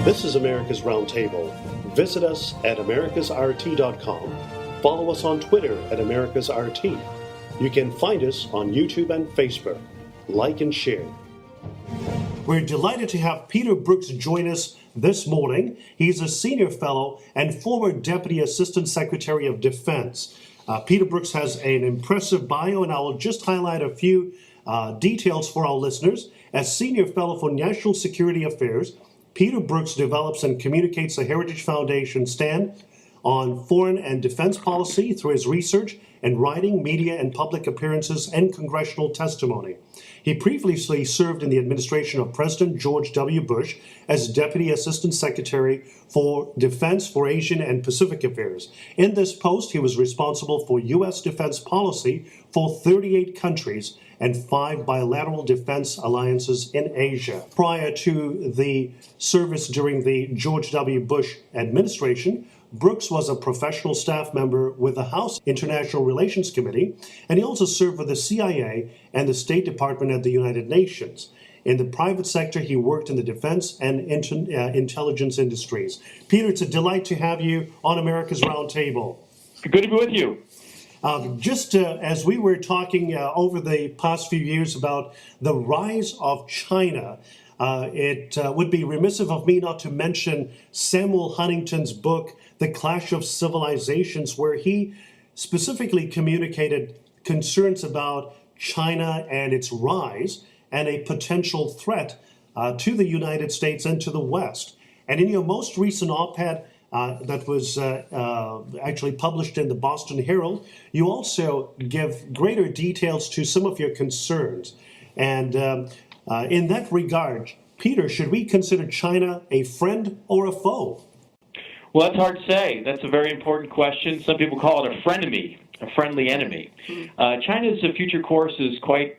This is America's Roundtable. Visit us at americasrt.com. Follow us on Twitter at americasrt. You can find us on YouTube and Facebook. Like and share. We're delighted to have Peter Brookes join us this morning. He's a senior fellow and former Deputy Assistant Secretary of Defense. Peter Brookes has an impressive bio, and I will just highlight a few details for our listeners. As Senior Fellow for National Security Affairs, Peter Brookes develops and communicates the Heritage Foundation's stand on foreign and defense policy through his research and writing, media and public appearances, and congressional testimony. He previously served in the administration of President George W. Bush as Deputy Assistant Secretary for Defense for Asian and Pacific Affairs. In this post, he was responsible for U.S. defense policy for 38 countries and 5 bilateral defense alliances in Asia. Prior to the service during the George W. Bush administration, Brookes was a professional staff member with the House International Relations Committee, and he also served with the CIA and the State Department at the United Nations. In the private sector, he worked in the defense and intelligence industries. Peter, it's a delight to have you on America's Roundtable. Good to be with you. As we were talking over the past few years about the rise of China, it would be remiss of me not to mention Samuel Huntington's book, The Clash of Civilizations, where he specifically communicated concerns about China and its rise and a potential threat to the United States and to the West. And in your most recent op-ed that was actually published in the Boston Herald, you also give greater details to some of your concerns. And in that regard, Peter, should we consider China a friend or a foe? Well, that's hard to say. That's a very important question. Some people call it a frenemy, a friendly enemy. China's future course is quite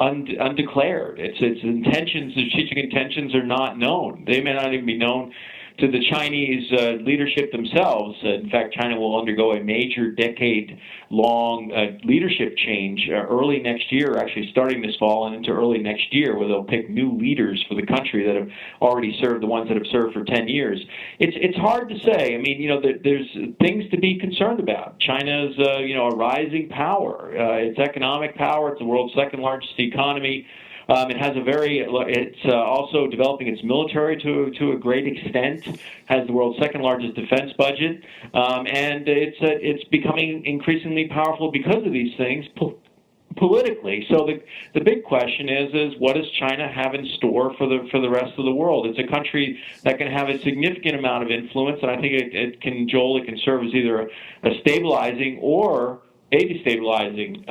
undeclared. Its intentions, its strategic intentions are not known. They may not even be known to the Chinese leadership themselves. In fact, China will undergo a major decade-long leadership change early next year, actually starting this fall and into early next year, where they'll pick new leaders for the country that have already served, the ones that have served for 10 years. It's hard to say. I mean, there's things to be concerned about. China's, a rising power. Its economic power, it's the world's second largest economy. It's also developing its military to a great extent, has the world's second largest defense budget, and it's becoming increasingly powerful because of these things politically. So the big question is what does China have in store for the rest of the world? It's a country that can have a significant amount of influence, and I think it can serve as either a stabilizing or a destabilizing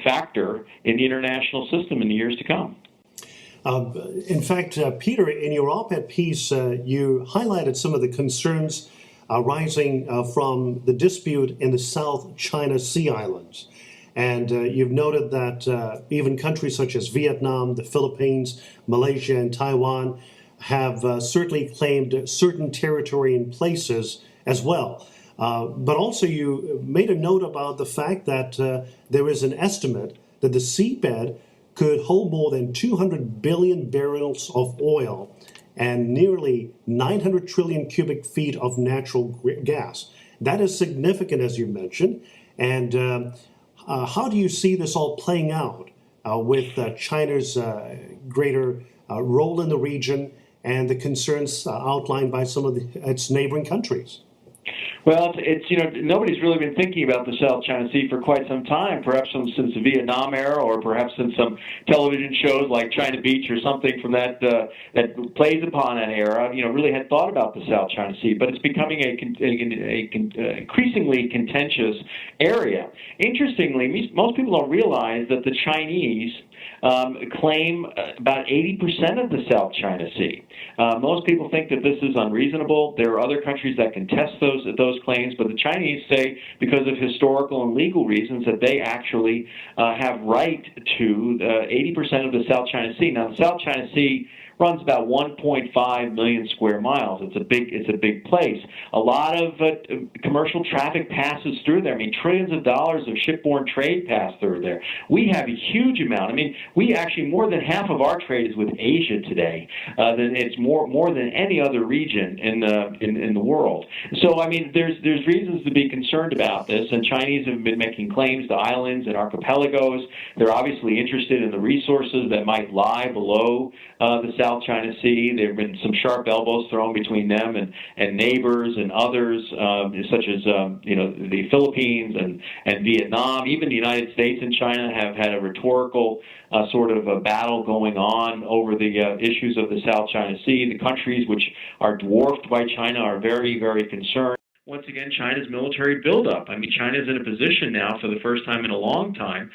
factor in the international system in the years to come. In fact, Peter, in your op-ed piece, you highlighted some of the concerns arising from the dispute in the South China Sea Islands. And you've noted that even countries such as Vietnam, the Philippines, Malaysia, and Taiwan have certainly claimed certain territory in places as well. But also you made a note about the fact that there is an estimate that the seabed could hold more than 200 billion barrels of oil and nearly 900 trillion cubic feet of natural gas. That is significant, as you mentioned. And how do you see this all playing out with China's greater role in the region and the concerns outlined by some of its neighboring countries? Well, nobody's really been thinking about the South China Sea for quite some time, perhaps since the Vietnam era, or perhaps since some television shows like China Beach or something from that plays upon that era. Really had thought about the South China Sea, but it's becoming a increasingly contentious area. Interestingly, most people don't realize that the Chinese claim about 80% of the South China Sea. Most people think that this is unreasonable. There are other countries that contest those claims, but the Chinese say, because of historical and legal reasons, that they actually have right to 80% of the South China Sea. Now, the South China Sea runs about 1.5 million square miles. It's a big place. A lot of commercial traffic passes through there. I mean, trillions of dollars of shipborne trade pass through there. We have a huge amount. I mean, we actually, more than half of our trade is with Asia today. It's more than any other region in the world. So, I mean, there's reasons to be concerned about this, and Chinese have been making claims to islands and archipelagos. They're obviously interested in the resources that might lie below the South China Sea. There have been some sharp elbows thrown between them and neighbors and others, such as the Philippines and Vietnam. Even the United States and China have had a rhetorical sort of a battle going on over the issues of the South China Sea. The countries which are dwarfed by China are very, very concerned. Once again, China's military buildup. I mean, China is in a position now for the first time in a long time,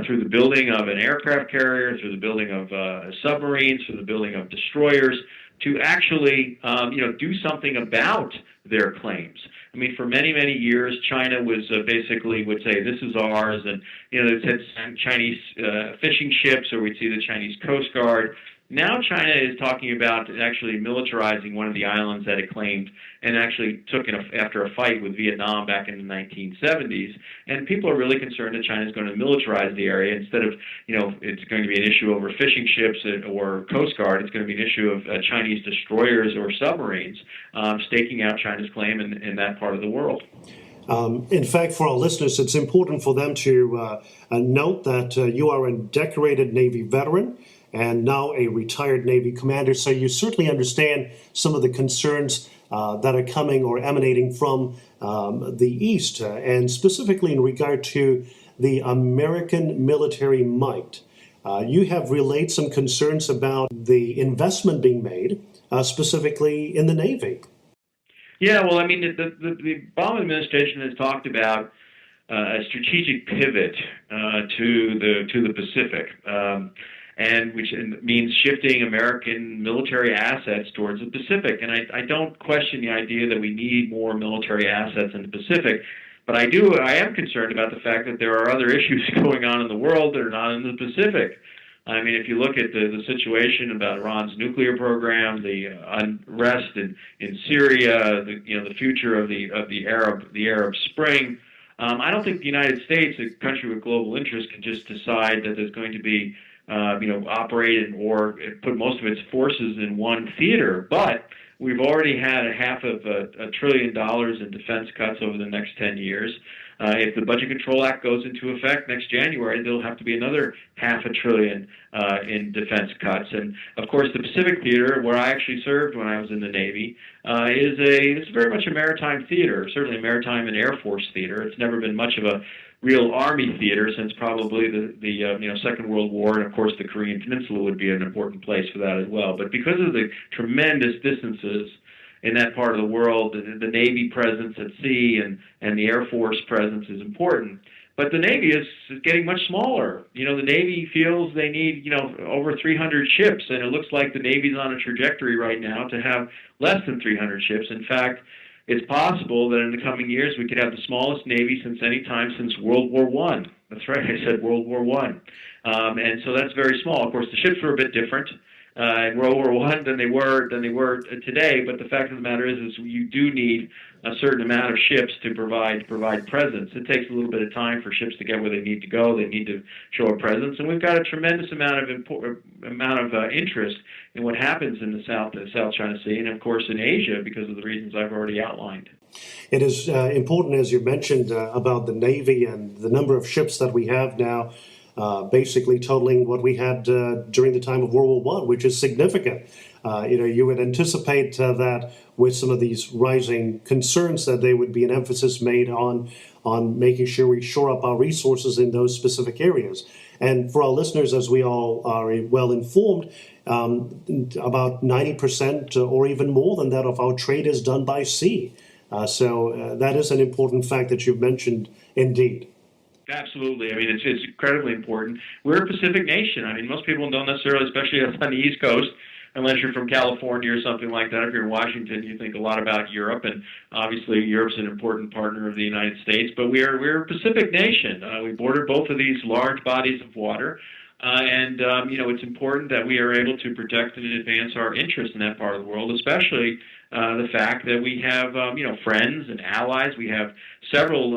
through the building of an aircraft carrier, through the building of submarines, through the building of destroyers, to actually do something about their claims. I mean, for many, many years, China was basically would say, this is ours, and they said Chinese fishing ships, or we'd see the Chinese Coast Guard. Now China is talking about actually militarizing one of the islands that it claimed, and actually took after a fight with Vietnam back in the 1970s. And people are really concerned that China is going to militarize the area instead of, it's going to be an issue over fishing ships or Coast Guard. It's going to be an issue of Chinese destroyers or submarines staking out China's claim in that part of the world. In fact, for our listeners, it's important for them to note that you are a decorated Navy veteran and now a retired Navy commander, so you certainly understand some of the concerns that are coming or emanating from the East, and specifically in regard to the American military might. You have relayed some concerns about the investment being made, specifically in the Navy. Yeah, well, I mean, the Obama administration has talked about a strategic pivot to the Pacific. And which means shifting American military assets towards the Pacific. And I don't question the idea that we need more military assets in the Pacific, but I am concerned about the fact that there are other issues going on in the world that are not in the Pacific. I mean, if you look at the situation about Iran's nuclear program, the unrest in Syria, the future of the Arab Spring, I don't think the United States, a country with global interest, can just decide that there's going to be operate or put most of its forces in one theater. But we've already had $500 billion in defense cuts over the next 10 years. If the Budget Control Act goes into effect next January, there'll have to be another $500 billion in defense cuts. And of course, the Pacific Theater, where I actually served when I was in the Navy, it's very much a maritime theater, certainly a maritime and Air Force theater. It's never been much of a real Army theater since probably the Second World War, and of course the Korean Peninsula would be an important place for that as well. But because of the tremendous distances in that part of the world, the Navy presence at sea and the Air Force presence is important. But the Navy is getting much smaller. The Navy feels they need, over 300 ships, and it looks like the Navy's on a trajectory right now to have less than 300 ships. In fact, it's possible that in the coming years we could have the smallest Navy since any time since World War I. That's right, I said World War I. And so that's very small. Of course, the ships were a bit different in World War I than they were today. But the fact of the matter is you do need a certain amount of ships to provide presence. It takes a little bit of time for ships to get where they need to go. They need to show a presence, and we've got a tremendous amount of interest in what happens in the South China Sea, and of course in Asia because of the reasons I've already outlined. It is important, as you mentioned, about the Navy and the number of ships that we have now. Basically totaling what we had during the time of World War I, which is significant. You would anticipate that with some of these rising concerns that there would be an emphasis made on making sure we shore up our resources in those specific areas. And for our listeners, as we all are well informed, about 90% or even more than that of our trade is done by sea. So that is an important fact that you've mentioned indeed. Absolutely. I mean, it's incredibly important. We're a Pacific nation. I mean, most people don't necessarily, especially on the East Coast, unless you're from California or something like that. If you're in Washington, you think a lot about Europe, and obviously Europe's an important partner of the United States. But we're a Pacific nation. We border both of these large bodies of water. It's important that we are able to protect and advance our interests in that part of the world, especially the fact that we have, friends and allies. We have several,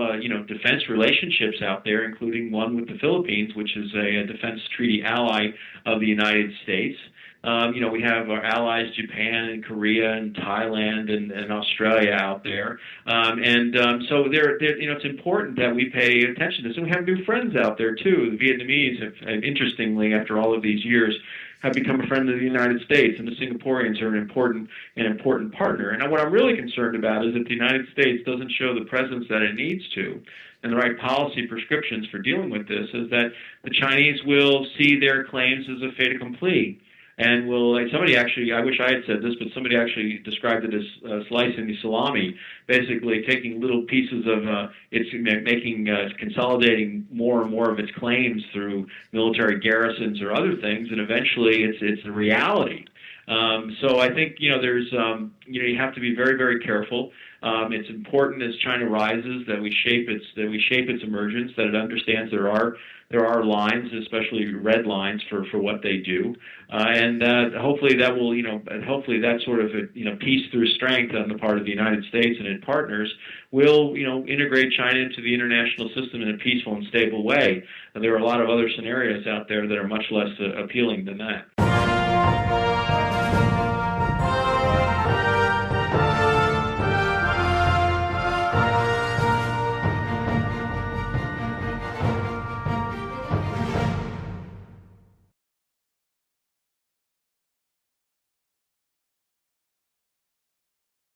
defense relationships out there, including one with the Philippines, which is a defense treaty ally of the United States. We have our allies, Japan and Korea and Thailand and Australia out there. So it's important that we pay attention to this. And we have new friends out there, too. The Vietnamese have, interestingly, after all of these years, have become a friend of the United States, and the Singaporeans are an important partner. And what I'm really concerned about is that the United States doesn't show the presence that it needs to, and the right policy prescriptions for dealing with this, is that the Chinese will see their claims as a fait accompli. And somebody actually, I wish I had said this, but somebody actually described it as slicing the salami, basically taking little pieces of consolidating more and more of its claims through military garrisons or other things, and eventually it's a reality. So I think you have to be very, very careful. It's important as China rises that we shape its emergence, that it understands there are lines, especially red lines, for what they do, and hopefully that will hopefully that sort of peace through strength on the part of the United States and its partners will integrate China into the international system in a peaceful and stable way. And there are a lot of other scenarios out there that are much less appealing than that.